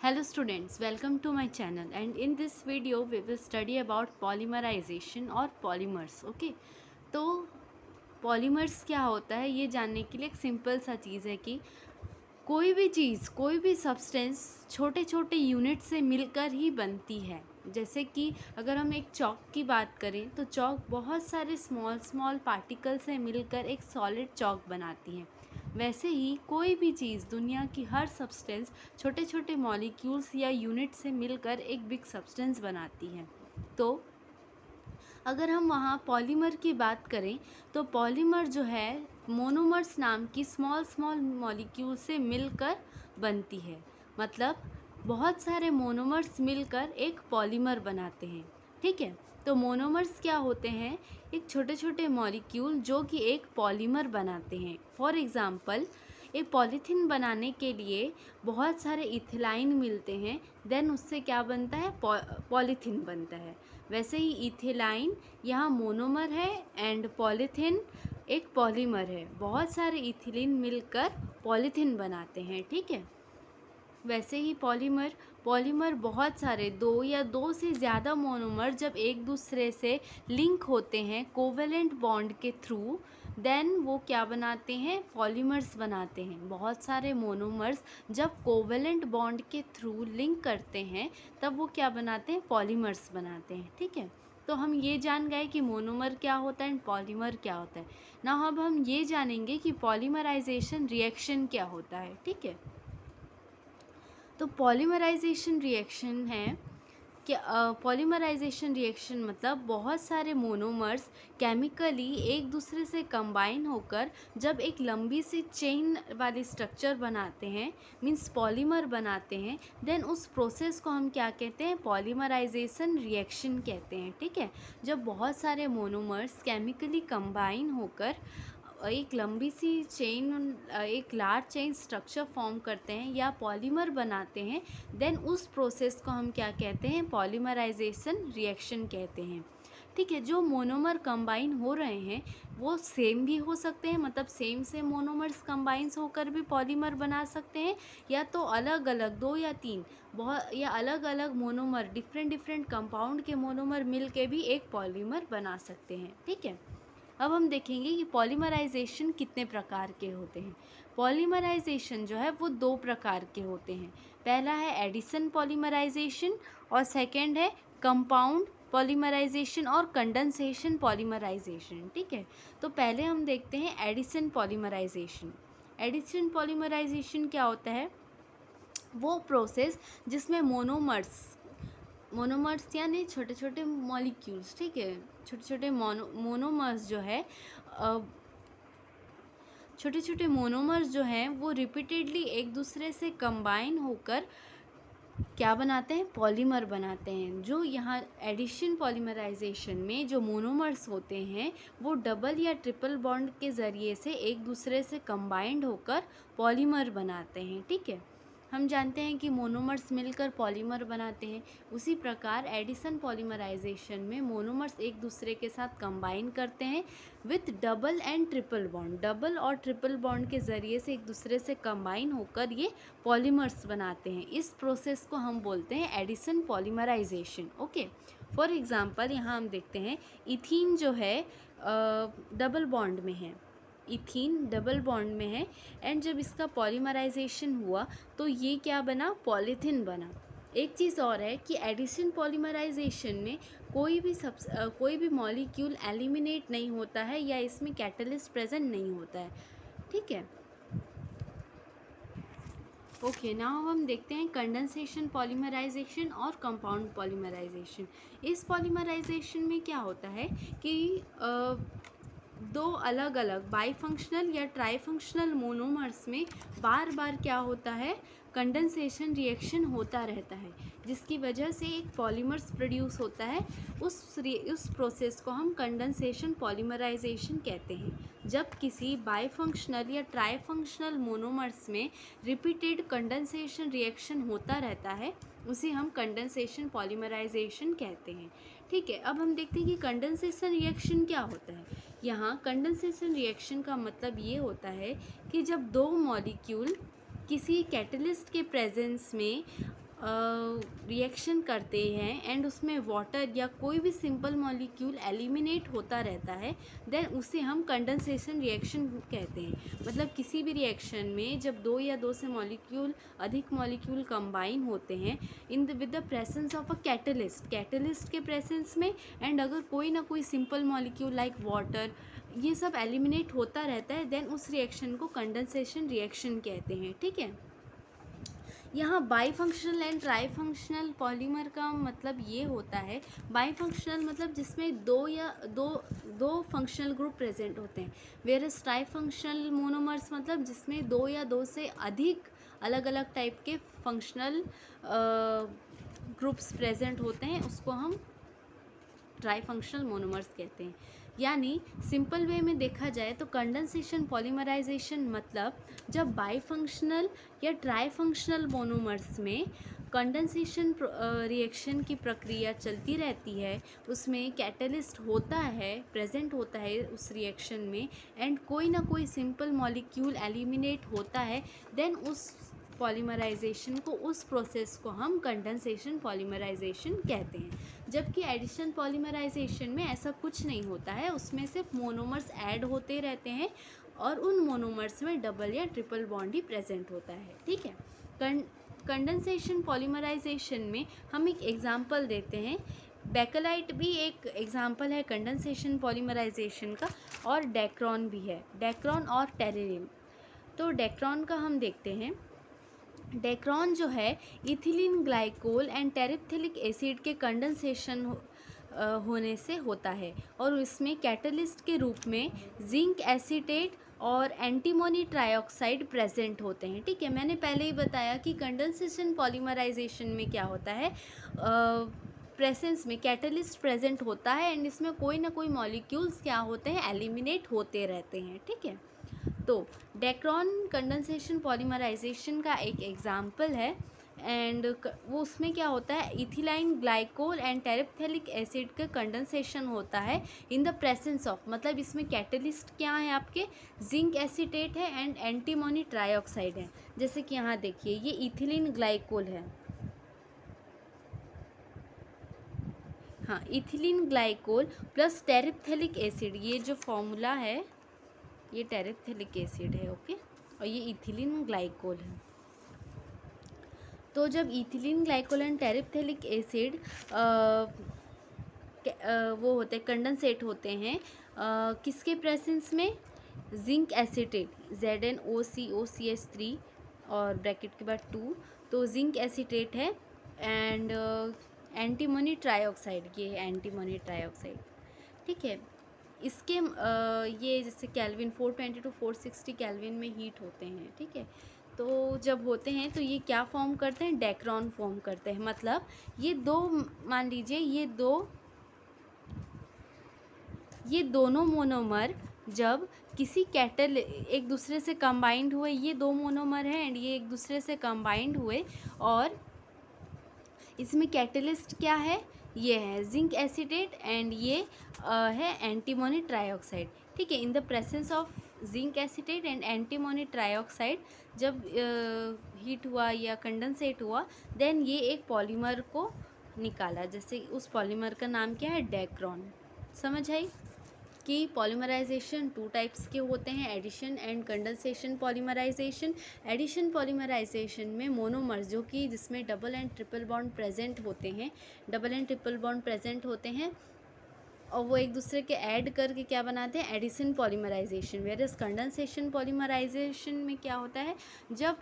Hello students, welcome to my channel and in this video we will study about polymerization और polymers. Okay, तो polymers क्या होता है ये जानने के लिए एक सिंपल सा चीज़ है कि कोई भी चीज़, कोई भी सब्सटेंस छोटे छोटे यूनिट से मिलकर ही बनती है। जैसे कि अगर हम एक चॉक की बात करें तो चॉक बहुत सारे स्मॉल स्मॉल पार्टिकल से मिलकर एक सॉलिड चॉक बनाती है। वैसे ही कोई भी चीज़, दुनिया की हर सब्सटेंस छोटे छोटे मॉलिक्यूल्स या यूनिट से मिलकर एक बिग सब्सटेंस बनाती है। तो अगर हम वहाँ पॉलीमर की बात करें तो पॉलीमर जो है मोनोमर्स नाम की स्मॉल स्मॉल मॉलिक्यूल से मिलकर बनती है। मतलब बहुत सारे मोनोमर्स मिलकर एक पॉलीमर बनाते हैं। ठीक है, तो मोनोमर्स क्या होते हैं? एक छोटे छोटे मॉलिक्यूल जो कि एक पॉलीमर बनाते हैं। फॉर एग्ज़ाम्पल, एक पॉलीथीन बनाने के लिए बहुत सारे इथिलाइन मिलते हैं, देन उससे क्या बनता है? पॉलीथीन बनता है। वैसे ही इथिलाइन यहाँ मोनोमर है एंड पॉलीथीन एक पॉलीमर है। बहुत सारे इथिलीन मिलकर पॉलीथीन बनाते हैं। ठीक है, वैसे ही पॉलीमर बहुत सारे, दो या दो से ज़्यादा मोनोमर जब एक दूसरे से लिंक होते हैं कोवेलेंट बॉन्ड के थ्रू, देन वो क्या बनाते हैं? पॉलीमर्स बनाते हैं। बहुत सारे मोनोमर्स जब कोवेलेंट बॉन्ड के थ्रू लिंक करते हैं तब वो क्या बनाते हैं? पॉलीमर्स बनाते हैं। ठीक है, तो हम ये जान गए कि मोनोमर क्या होता है एंड पॉलीमर क्या होता है। ना अब हम ये जानेंगे कि पॉलीमराइजेशन रिएक्शन क्या होता है। ठीक है, तो पॉलीमराइजेशन रिएक्शन है कि पॉलीमराइजेशन रिएक्शन मतलब बहुत सारे मोनोमर्स केमिकली एक दूसरे से कंबाइन होकर जब एक लंबी सी चेन वाली स्ट्रक्चर बनाते हैं, मीन्स पॉलीमर बनाते हैं, देन उस प्रोसेस को हम क्या कहते हैं? पॉलीमराइजेशन रिएक्शन कहते हैं। ठीक है, जब बहुत सारे मोनोमर्स केमिकली कंबाइन होकर एक लंबी सी चेन, एक लार्ज चेन स्ट्रक्चर फॉर्म करते हैं या पॉलीमर बनाते हैं, देन उस प्रोसेस को हम क्या कहते हैं? पॉलीमराइजेशन रिएक्शन कहते हैं। ठीक है, जो मोनोमर कंबाइन हो रहे हैं वो सेम भी हो सकते हैं, मतलब सेम से मोनोमर्स कंबाइंस होकर भी पॉलीमर बना सकते हैं, या तो अलग अलग दो या तीन बहुत या अलग अलग मोनोमर, डिफरेंट डिफरेंट कंपाउंड के मोनोमर मिल के भी एक पॉलीमर बना सकते हैं। ठीक है, अब हम देखेंगे कि पॉलीमराइजेशन कितने प्रकार के होते हैं। पॉलीमराइजेशन जो है वो दो प्रकार के होते हैं। पहला है एडिशन पॉलीमराइजेशन और सेकंड है कंपाउंड पॉलीमराइजेशन और कंडेंसेशन पॉलीमराइजेशन। ठीक है, तो पहले हम देखते हैं एडिशन पॉलीमराइजेशन। एडिशन पॉलीमराइजेशन क्या होता है? वो प्रोसेस जिसमें मोनोमर्स यानी छोटे छोटे मॉलिक्यूल्स, ठीक है, छोटे छोटे मोनोमर्स जो है छोटे छोटे मोनोमर्स जो हैं वो रिपीटेडली एक दूसरे से कंबाइन होकर क्या बनाते हैं? पॉलीमर बनाते हैं। जो यहाँ एडिशन पॉलीमराइजेशन में जो मोनोमर्स होते हैं वो डबल या ट्रिपल बॉन्ड के ज़रिए से एक दूसरे से कंबाइंड होकर पॉलीमर बनाते हैं। ठीक है, हम जानते हैं कि मोनोमर्स मिलकर पॉलीमर बनाते हैं। उसी प्रकार एडिशन पॉलीमराइजेशन में मोनोमर्स एक दूसरे के साथ कंबाइन करते हैं with double and triple bond, double और ट्रिपल बॉन्ड के ज़रिए से एक दूसरे से कंबाइन होकर ये पॉलीमर्स बनाते हैं। इस प्रोसेस को हम बोलते हैं addition polymerization. Okay, for example यहाँ हम देखते हैं इथीन जो है डबल बॉन्ड में है, इथीन डबल बॉन्ड में है एंड जब इसका पॉलीमराइजेशन हुआ तो ये क्या बना? पॉलीथीन बना। एक चीज़ और है कि एडिशन पॉलीमराइजेशन में कोई भी मॉलिक्यूल एलिमिनेट नहीं होता है या इसमें कैटलिस्ट प्रेजेंट नहीं होता है। ठीक है, ओके, नाउ हम देखते हैं कंडेंसेशन पॉलीमराइजेशन और कंपाउंड पॉलीमराइजेशन। इस पॉलीमराइजेशन में क्या होता है कि दो अलग अलग बाईफंक्शनल या ट्राईफंक्शनल मोनोमर्स में बार बार क्या होता है? कंडेंसेशन रिएक्शन होता रहता है, जिसकी वजह से एक पॉलीमर्स प्रोड्यूस होता है। उस प्रोसेस को हम कंडेंसेशन पॉलीमराइजेशन कहते हैं। जब किसी बाईफंक्शनल या ट्राईफंक्शनल मोनोमर्स में रिपीटेड कंडेंसेशन रिएक्शन होता रहता है उसे हम कंडेंसेशन पॉलीमराइजेशन कहते हैं। ठीक है, अब हम देखते हैं कि कंडेंसेशन रिएक्शन क्या होता है। यहाँ कंडेंसेशन रिएक्शन का मतलब ये होता है कि जब दो मॉलिक्यूल किसी कैटलिस्ट के प्रेजेंस में रिएक्शन करते हैं एंड उसमें वाटर या कोई भी सिंपल मॉलिक्यूल एलिमिनेट होता रहता है, देन उसे हम कंडेंसेशन रिएक्शन कहते हैं। मतलब किसी भी रिएक्शन में जब दो या दो से मॉलिक्यूल अधिक मॉलिक्यूल कंबाइन होते हैं with the presence of a catalyst के प्रेजेंस में, एंड अगर कोई ना कोई सिंपल मॉलिक्यूल लाइक वाटर ये सब एलिमिनेट होता रहता है, देन उस रिएक्शन को कंडेंसेशन रिएक्शन कहते हैं। ठीक है, यहाँ बाईफंक्शनल एंड ट्राईफंक्शनल पॉलीमर का मतलब ये होता है, बाईफंक्शनल मतलब जिसमें दो फंक्शनल ग्रुप प्रेजेंट होते हैं, वेयरएज ट्राईफंक्शनल मोनोमर्स मतलब जिसमें दो या दो से अधिक अलग अलग टाइप के फंक्शनल ग्रुप्स प्रेजेंट होते हैं, उसको हम ट्राईफंक्शनल मोनोमर्स कहते हैं। यानी सिंपल वे में देखा जाए तो कंडेंसेशन पॉलीमराइजेशन मतलब जब बाईफंक्शनल या ट्राईफंक्शनल मोनोमर्स में कंडेंसेशन रिएक्शन की प्रक्रिया चलती रहती है, उसमें कैटलिस्ट होता है, प्रेजेंट होता है उस रिएक्शन में, एंड कोई ना कोई सिंपल मॉलिक्यूल एलिमिनेट होता है, देन उस पॉलीमराइजेशन को, उस प्रोसेस को हम कंडेंसेशन पॉलीमराइजेशन कहते हैं। जबकि एडिशन पॉलीमराइजेशन में ऐसा कुछ नहीं होता है, उसमें सिर्फ मोनोमर्स ऐड होते रहते हैं और उन मोनोमर्स में डबल या ट्रिपल बॉन्ड ही प्रेजेंट होता है। ठीक है, कंडेंसेशन पॉलीमराइजेशन में हम एक एग्जांपल देते हैं। बेकेलाइट भी एक एग्जांपल है कंडेंसेशन पॉलीमराइजेशन का, और डेक्रॉन भी है, डेक्रॉन और टेरेरियम। तो डेक्रॉन का हम देखते हैं। डेक्रॉन जो है इथिलीन ग्लाइकोल एंड टेरिप्थिलिक एसिड के कंडेंसेशन होने से होता है, और इसमें कैटलिस्ट के रूप में जिंक एसीटेट और एंटीमोनी ट्राइऑक्साइड प्रेजेंट होते हैं। ठीक है, मैंने पहले ही बताया कि कंडेंसेशन पॉलीमराइजेशन में क्या होता है, प्रेजेंस में कैटलिस्ट प्रेजेंट होता है एंड इसमें कोई ना कोई मॉलिक्यूल्स क्या होते हैं, एलिमिनेट होते रहते हैं। ठीक है, तो डेक्रॉन कंडेंसेशन पॉलीमराइजेशन का एक एग्जाम्पल है, एंड वो उसमें क्या होता है, इथिलाइन ग्लाइकोल एंड टेरिप्थेलिक एसिड का कंडेंसेशन होता है इन द प्रेजेंस ऑफ, मतलब इसमें कैटलिस्ट क्या है आपके, जिंक एसीटेट है एंड एंटीमोनी ट्राइऑक्साइड है। जैसे कि यहाँ देखिए ये इथिलीन ग्लाइकोल है, हाँ इथिलीन ग्लाइकोल प्लस टेरिप्थेलिक एसिड, ये जो फॉर्मूला है ये टेरिप्थेलिक एसिड है, ओके, और ये इथिलीन ग्लाइकोल है। तो जब इथिलीन ग्लाइकोल एंड टेरिप्थेलिक एसिड वो होते हैं, कंडेंसेट होते हैं किसके प्रेजेंस में, जिंक एसीटेट ZnOCOCH3 और ब्रैकेट के बाद 2, तो जिंक एसीटेट है, एंड एंटीमोनी ट्राइऑक्साइड, ये है एंटीमोनी ट्राइऑक्साइड। ठीक है, इसके ये जैसे कैल्विन 420 to 460 कैल्विन में हीट होते हैं। ठीक है, तो जब होते हैं तो ये क्या फॉर्म करते हैं, डेक्रॉन फॉर्म करते हैं। मतलब ये दो, मान लीजिए ये दोनों मोनोमर जब किसी कैटल एक दूसरे से कंबाइंड हुए, ये दो मोनोमर हैं एंड ये एक दूसरे से कंबाइंड हुए, और इसमें कैटलिस्ट क्या है, ये है जिंक एसीटेट एंड ये है एंटीमोनी ट्राइऑक्साइड। ठीक है, इन the presence of zinc acetate and antimony trioxide जब हीट हुआ या कंडेंसेट हुआ, देन ये एक पॉलीमर को निकाला, जैसे उस पॉलीमर का नाम क्या है, डेक्रॉन। समझ आई कि पॉलीमराइजेशन टू टाइप्स के होते हैं, addition and condensation polymerization. Addition polymerization में मोनोमर्स जो कि जिसमें double and triple bond present होते हैं, double and triple bond present होते हैं और वो एक दूसरे के ऐड करके क्या बनाते हैं, addition polymerization. Whereas condensation polymerization में क्या होता है, जब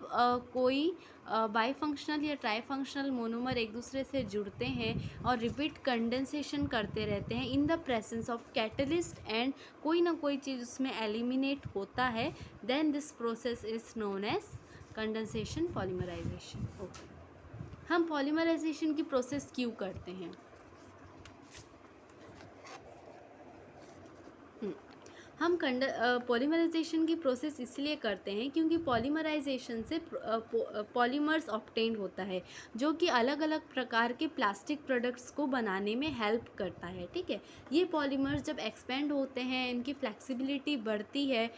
कोई बाईफंक्शनल या ट्राईफंक्शनल मोनोमर एक दूसरे से जुड़ते हैं और रिपीट कंडेंसेशन करते रहते हैं in the presence of catalyst and कोई ना कोई चीज़ उसमें एलिमिनेट होता है, then this process is known as condensation polymerization. Okay, हम पॉलीमराइजेशन की प्रोसेस क्यों करते हैं, हम पॉलीमराइजेशन की प्रोसेस इसलिए करते हैं क्योंकि पॉलीमराइजेशन से पॉलीमर्स ऑब्टेन होता है जो कि अलग अलग प्रकार के प्लास्टिक प्रोडक्ट्स को बनाने में हेल्प करता है। ठीक है, ये पॉलीमर्स जब एक्सपेंड होते हैं, इनकी फ्लेक्सिबिलिटी बढ़ती है,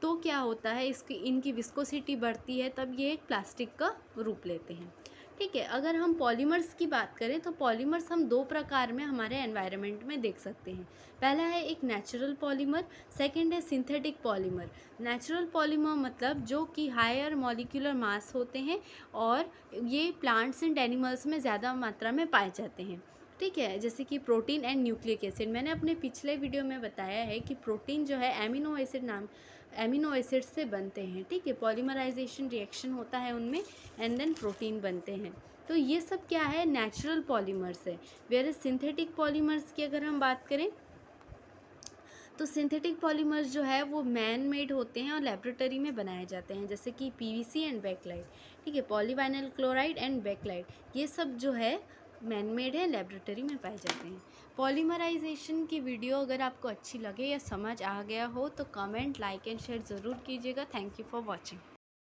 तो क्या होता है, इनकी विस्कोसिटी बढ़ती है, तब ये एक प्लास्टिक का रूप लेते हैं। ठीक है। अगर हम पॉलीमर्स की बात करें तो पॉलीमर्स हम दो प्रकार में हमारे एनवायरनमेंट में देख सकते हैं। पहला है एक नेचुरल पॉलीमर, सेकंड है सिंथेटिक पॉलीमर। नेचुरल पॉलीमर मतलब जो कि हायर मॉलिक्यूलर मास होते हैं और ये प्लांट्स एंड एनिमल्स में ज़्यादा मात्रा में पाए जाते हैं। ठीक है, जैसे कि प्रोटीन एंड न्यूक्लिक एसिड। मैंने अपने पिछले वीडियो में बताया है कि प्रोटीन जो है एमिनो एसिड से बनते हैं। ठीक है, पॉलीमराइजेशन रिएक्शन होता है उनमें एंड देन प्रोटीन बनते हैं। तो ये सब क्या है, नेचुरल पॉलीमर्स है। वेयर सिंथेटिक पॉलीमर्स की अगर हम बात करें तो सिंथेटिक पॉलीमर्स जो है वो मैन मेड होते हैं और लेबोरेटरी में बनाए जाते हैं, जैसे कि पीवीसी एंड बैकलाइट। ठीक है, पॉलीवाइनल क्लोराइड एंड बैकलाइट, ये सब जो है मैन मेड है, लेबोरेटरी में पाए जाते हैं। पॉलीमराइजेशन की वीडियो अगर आपको अच्छी लगे या समझ आ गया हो तो कमेंट, लाइक एंड शेयर ज़रूर कीजिएगा। Thank you for watching.